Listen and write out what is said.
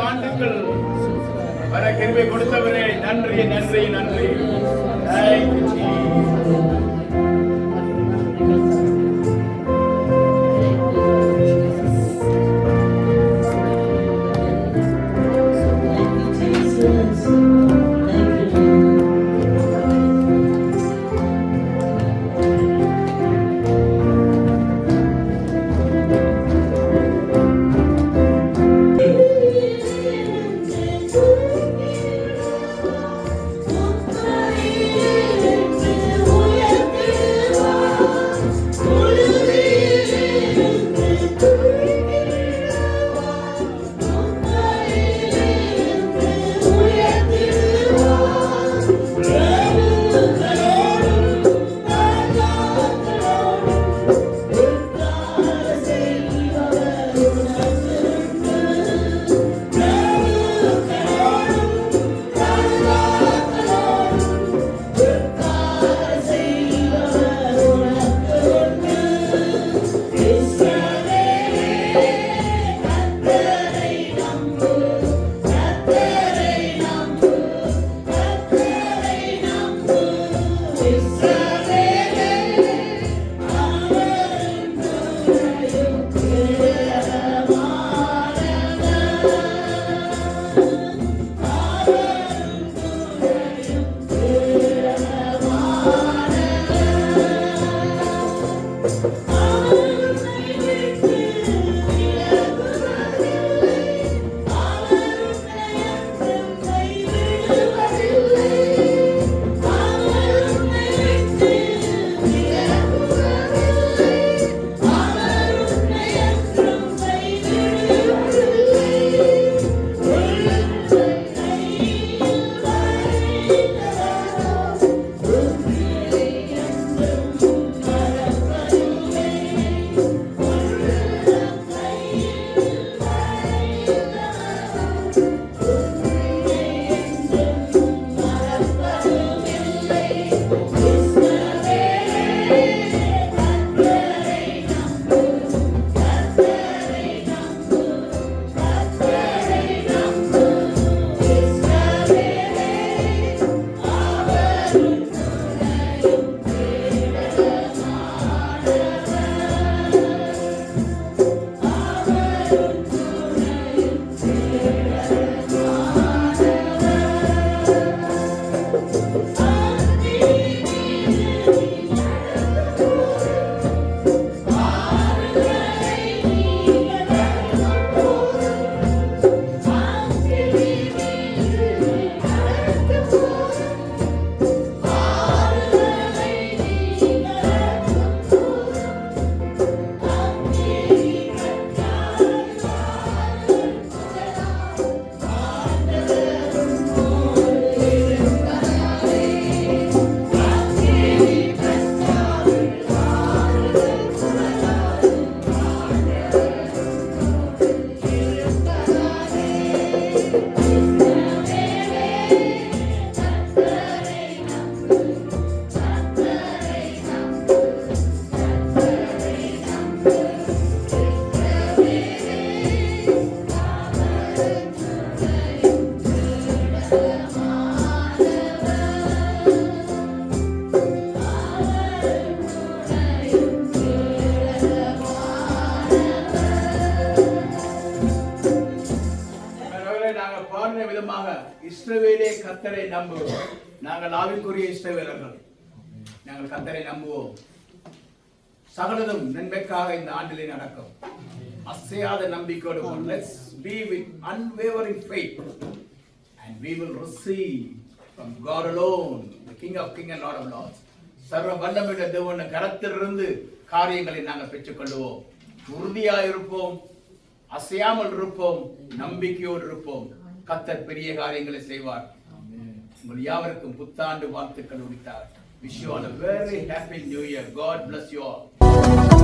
ஆண்டுகள் வர கிருபை கொடுத்தவரே நன்றி நன்றி நன்றி. Thank you, Jesus. இஸ்ரவேலே கர்த்தரை நம்புவோம். நாங்கள் ஆவிக்குரிய இஸ்ரவேலர்கள். நாங்கள் கர்த்தரை நம்புவோம். சகலதும் நன்மைக்காக இந்த ஆண்டிலே நடக்கும். அசையாத நம்பிக்கையோடு let's be with unwavering faith and we will receive from God alone, the King of Kings and Lord of Lords. சர்வ வல்லமையுள்ள தேவனுடைய கரத்திலிருந்து காரியங்களை நாங்கள் பெற்றுக்கொள்வோம். உறுதியாக இருப்போம், அசையாமல் இருப்போம், நம்பிக்கையோடு இருப்போம். கர்த்தர் பெரிய காரியங்களை செய்வார். உங்கள் யாவருக்கும் புத்தாண்டு வாழ்த்துக்கள் உரித்தார். Wish you all a very happy new year. God bless you all.